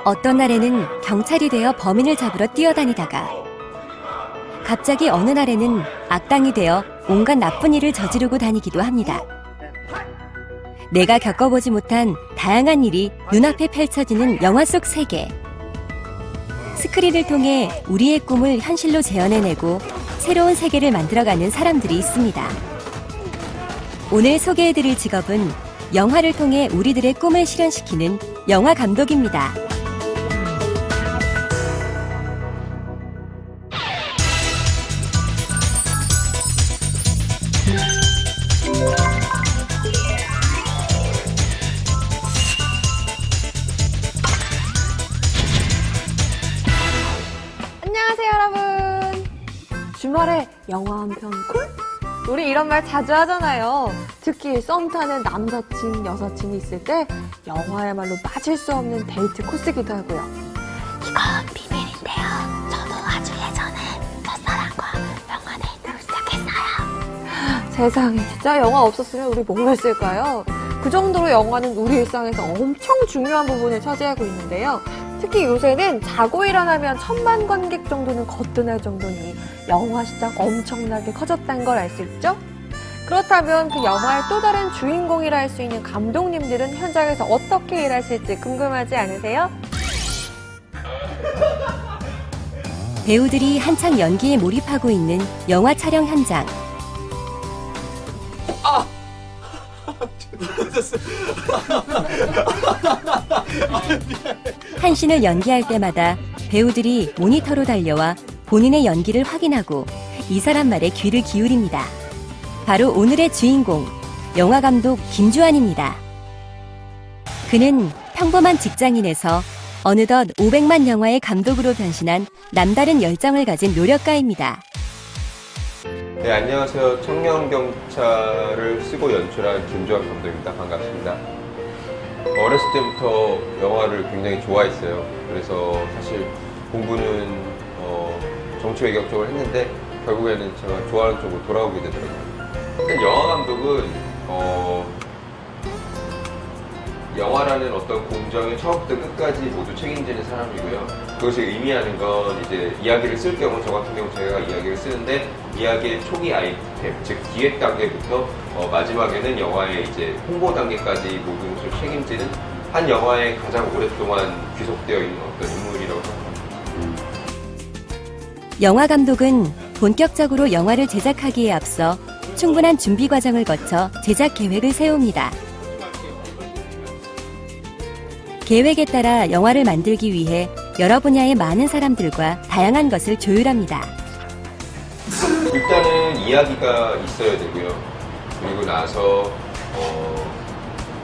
어떤 날에는 경찰이 되어 범인을 잡으러 뛰어다니다가 갑자기 어느 날에는 악당이 되어 온갖 나쁜 일을 저지르고 다니기도 합니다. 내가 겪어보지 못한 다양한 일이 눈앞에 펼쳐지는 영화 속 세계. 스크린을 통해 우리의 꿈을 현실로 재현해내고 새로운 세계를 만들어가는 사람들이 있습니다. 오늘 소개해드릴 직업은 영화를 통해 우리들의 꿈을 실현시키는 영화 감독입니다. 안녕하세요, 여러분. 주말에 영화 한 편 콜? 우리 이런 말 자주 하잖아요. 특히 썸 타는 남사친, 여사친이 있을 때 영화야말로 빠질 수 없는 데이트 코스기도 하고요. 이건 비밀인데요. 저도 아주 예전에 첫사랑과 영화 데이트를 시작했어요. 세상에, 진짜 영화 없었으면 우리 뭘 했을까요? 그 정도로 영화는 우리 일상에서 엄청 중요한 부분을 차지하고 있는데요. 특히 요새는 자고 일어나면 1000만 관객 정도는 거뜬할 정도니 영화 시장 엄청나게 커졌다는 걸 알 수 있죠? 그렇다면 그 영화의 또 다른 주인공이라 할 수 있는 감독님들은 현장에서 어떻게 일하실지 궁금하지 않으세요? 배우들이 한창 연기에 몰입하고 있는 영화 촬영 현장. 한 씬을 연기할 때마다 배우들이 모니터로 달려와 본인의 연기를 확인하고 이 사람 말에 귀를 기울입니다. 바로 오늘의 주인공, 영화감독 김주환입니다. 그는 평범한 직장인에서 어느덧 500만 영화의 감독으로 변신한 남다른 열정을 가진 노력가입니다. 네, 안녕하세요. 청년경찰을 쓰고 연출한 김주환 감독입니다. 반갑습니다. 어렸을 때부터 영화를 굉장히 좋아했어요. 그래서 사실 공부는 정치 외교 쪽을 했는데 결국에는 제가 좋아하는 쪽으로 돌아오게 되더라고요. 영화 감독은 영화라는 어떤 공정의 처음부터 끝까지 모두 책임지는 사람이고요. 그것이 의미하는 건 이제 이야기를 쓸 경우, 저 같은 경우 제가 이야기를 쓰는데 이야기의 초기 아이템, 즉 기획 단계부터 마지막에는 영화의 이제 홍보 단계까지 모든 것을 책임지는 한 영화에 가장 오랫동안 귀속되어 있는 어떤 인물이라고 생각합니다. 영화 감독은 본격적으로 영화를 제작하기에 앞서 충분한 준비 과정을 거쳐 제작 계획을 세웁니다. 계획에 따라 영화를 만들기 위해 여러 분야의 많은 사람들과 다양한 것을 조율합니다. 일단은 이야기가 있어야 되고요. 그리고 나서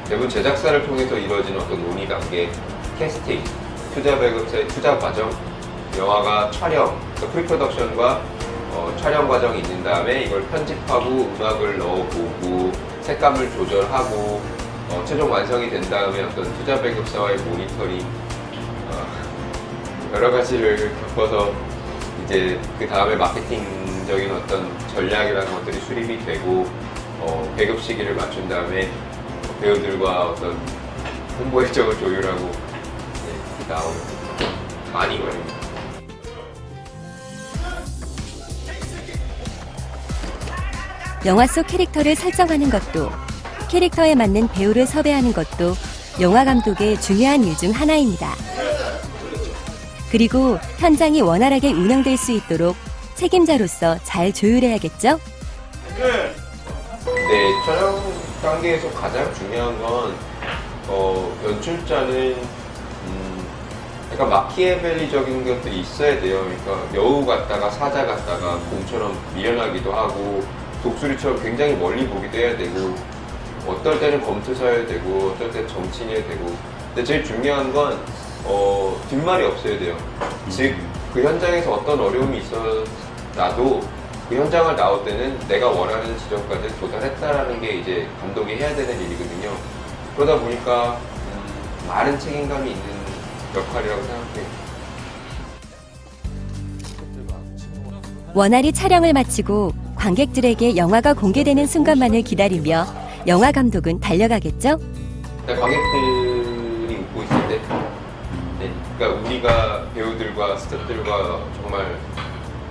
대부분 제작사를 통해서 이루어지는 어떤 논의 단계, 캐스팅, 투자 배급사의 투자 과정, 영화가 촬영, 프리프로덕션과 촬영 과정이 있는 다음에 이걸 편집하고 음악을 넣어보고 색감을 조절하고 최종 완성이 된 다음에 어떤 투자 배급사와의 모니터링, 여러 가지를 겪어서 이제 그 다음에 마케팅적인 어떤 전략이라는 것들이 수립이 되고 배급 시기를 맞춘 다음에 배우들과 어떤 홍보 일정을 조율하고 그 다음 많이 걸립니다. 영화 속 캐릭터를 설정하는 것도, 캐릭터에 맞는 배우를 섭외하는 것도 영화 감독의 중요한 일 중 하나입니다. 그리고 현장이 원활하게 운영될 수 있도록 책임자로서 잘 조율해야겠죠? 네, 촬영 단계에서 가장 중요한 건 연출자는 약간 마키아벨리적인 것들이 있어야 돼요. 그러니까 여우 같다가 사자 같다가 곰처럼 밀려나기도 하고 독수리처럼 굉장히 멀리 보기도 해야 되고 어떨 때는 검투사여야 되고 어떨 때는 정치인이어야 되고 근데 제일 중요한 건 뒷말이 없어야 돼요. 즉 그 현장에서 어떤 어려움이 있어도 그 현장을 나올 때는 내가 원하는 지점까지 도달했다라는 게 이제 감독이 해야 되는 일이거든요. 그러다 보니까 많은 책임감이 있는 역할이라고 생각해요. 원활히 촬영을 마치고 관객들에게 영화가 공개되는 순간만을 기다리며 영화 감독은 달려가겠죠? 관객들이 웃고 있을 때 네. 그러니까 우리가 배우들과 스태프들과 정말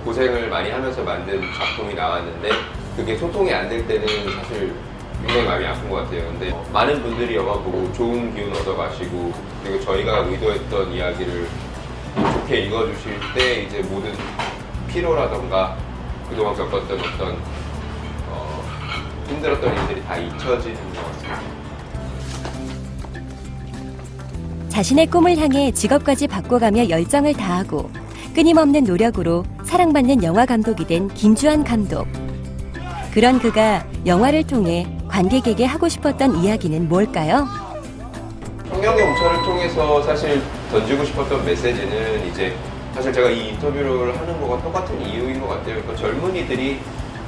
고생을 많이 하면서 만든 작품이 나왔는데 그게 소통이 안 될 때는 사실 굉장히 마음이 아픈 것 같아요. 근데 많은 분들이 영화 보고 좋은 기운 얻어 가시고 그리고 저희가 의도했던 이야기를 좋게 읽어주실 때 이제 모든 피로라던가 그동안 겪었던 어떤 힘들었던 일들이 다 잊혀지는 것 같습니다. 자신의 꿈을 향해 직업까지 바꿔가며 열정을 다하고 끊임없는 노력으로 사랑받는 영화 감독이 된 김주한 감독. 그런 그가 영화를 통해 관객에게 하고 싶었던 이야기는 뭘까요? 성령의 웅처를 통해서 사실 던지고 싶었던 메시지는 이제 사실 제가 이 인터뷰를 하는 거가 똑같은 이유인 것 같아요. 그러니까 젊은이들이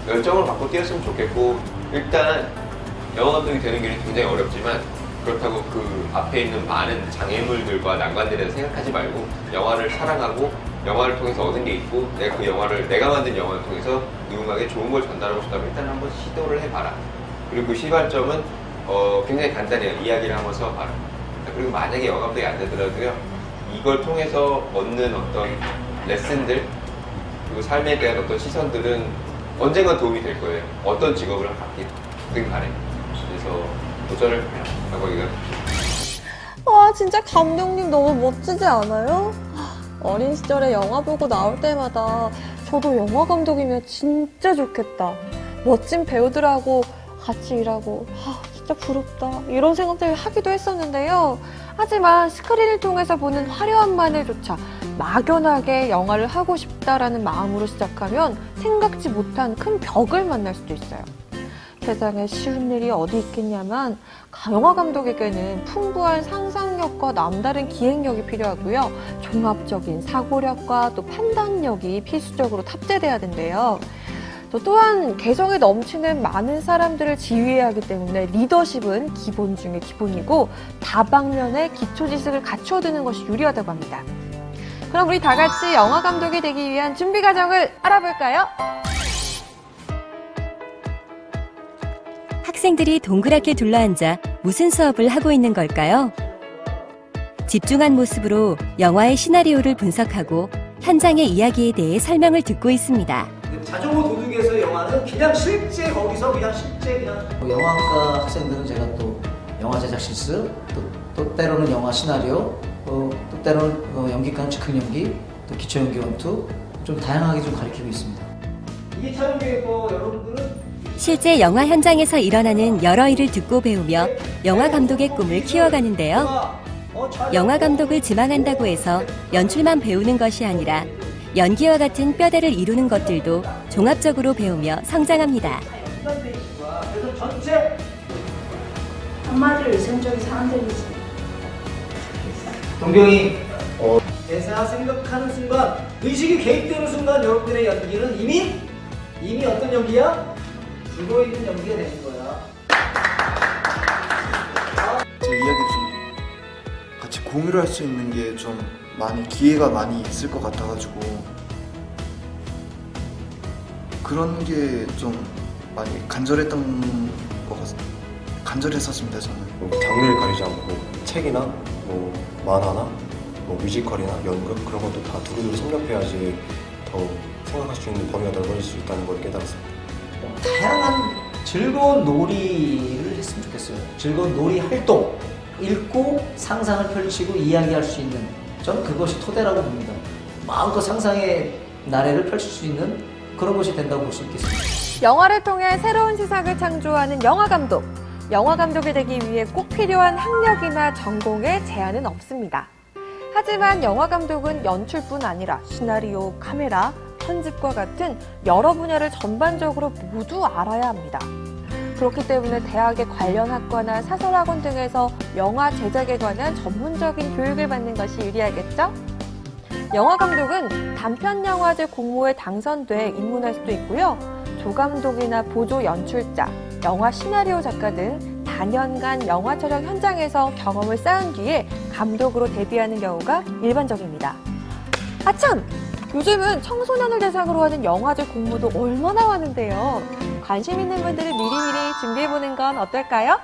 열정을 갖고 뛰었으면 좋겠고 일단 영화 감독이 되는 길이 굉장히 어렵지만 그렇다고 그 앞에 있는 많은 장애물들과 난관들에 대해서 생각하지 말고 영화를 사랑하고 영화를 통해서 얻은 게 있고 내가 그 영화를 내가 만든 영화를 통해서 누군가에게 좋은 걸 전달하고 싶다면 일단 한번 시도를 해봐라. 그리고 그 시발점은 굉장히 간단해요. 이야기를 한번 써봐라. 그리고 만약에 영화 감독이 안 되더라도요 이걸 통해서 얻는 어떤 레슨들 그리고 삶에 대한 어떤 시선들은 언젠가 도움이 될 거예요. 어떤 직업을 갖든 간에. 그래서 도전을 하고 이거. 와, 진짜 감독님 너무 멋지지 않아요? 어린 시절에 영화 보고 나올 때마다 저도 영화 감독이면 진짜 좋겠다. 멋진 배우들하고 같이 일하고 진짜 부럽다. 이런 생각들을 하기도 했었는데요. 하지만 스크린을 통해서 보는 화려함만을조차 막연하게 영화를 하고 싶다라는 마음으로 시작하면 생각지 못한 큰 벽을 만날 수도 있어요. 세상에 쉬운 일이 어디 있겠냐만 영화 감독에게는 풍부한 상상력과 남다른 기획력이 필요하고요. 종합적인 사고력과 또 판단력이 필수적으로 탑재돼야 된대요. 또한 개성이 넘치는 많은 사람들을 지휘해야 하기 때문에 리더십은 기본 중에 기본이고 다방면의 기초 지식을 갖춰두는 것이 유리하다고 합니다. 그럼 우리 다 같이 영화 감독이 되기 위한 준비 과정을 알아볼까요? 학생들이 동그랗게 둘러앉아 무슨 수업을 하고 있는 걸까요? 집중한 모습으로 영화의 시나리오를 분석하고 현장의 이야기에 대해 설명을 듣고 있습니다. 자전거 도둑에서 영화는 그냥 실제 거기서 그냥 실제 그냥 영화학과 학생들은 제가 또 영화 제작 실습, 또 때로는 영화 시나리오, 또 때로는 연기과는 즉흥 연기, 또 기초 연기 원투 좀 다양하게 좀 가르치고 있습니다. 이 촬영계에서 여러분들은 실제 영화 현장에서 일어나는 여러 일을 듣고 배우며 영화 감독의 꿈을 키워가는데요. 영화 감독을 지망한다고 해서 연출만 배우는 것이 아니라 연기와 같은 뼈대를 이루는 것들도 종합적으로 배우며 성장합니다. 그래서 전체 한마디로 이성적인 사람들이지. 동경이 대사 생각하는 순간 의식이 개입되는 순간 여러분들의 연기는 이미 어떤 연기야? 죽어있는 연기가 되는 거야. 제 이야기를 좀 같이 공유를 할 수 있는 게 좀 많이 기회가 많이 있을 것 같아가지고 그런 게 좀 많이 간절했던 것 같습니다. 간절했었습니다 저는. 장르를 가리지 않고 책이나 뭐 만화나 뭐 뮤지컬이나 연극 그런 것도 다 두루두루 섭렵해야지 더 생각할 수 있는 범위가 넓어질 수 있다는 걸 깨달았습니다. 다양한 즐거운 놀이를 했으면 좋겠어요. 즐거운 놀이 활동, 읽고 상상을 펼치고 이야기할 수 있는 저는 그것이 토대라고 봅니다. 마음껏 상상의 나래를 펼칠 수 있는 그런 것이 된다고 볼 수 있겠습니다. 영화를 통해 새로운 시각을 창조하는 영화 감독. 영화 감독이 되기 위해 꼭 필요한 학력이나 전공에 제한은 없습니다. 하지만 영화 감독은 연출뿐 아니라 시나리오, 카메라, 편집과 같은 여러 분야를 전반적으로 모두 알아야 합니다. 그렇기 때문에 대학의 관련 학과나 사설학원 등에서 영화 제작에 관한 전문적인 교육을 받는 것이 유리하겠죠? 영화 감독은 단편영화제 공모에 당선돼 입문할 수도 있고요. 조감독이나 보조 연출자, 영화 시나리오 작가 등 단연간 영화 촬영 현장에서 경험을 쌓은 뒤에 감독으로 데뷔하는 경우가 일반적입니다. 아참! 요즘은 청소년을 대상으로 하는 영화제 공모도 얼마나 많은데요. 관심 있는 분들은 미리미리 준비해보는 건 어떨까요?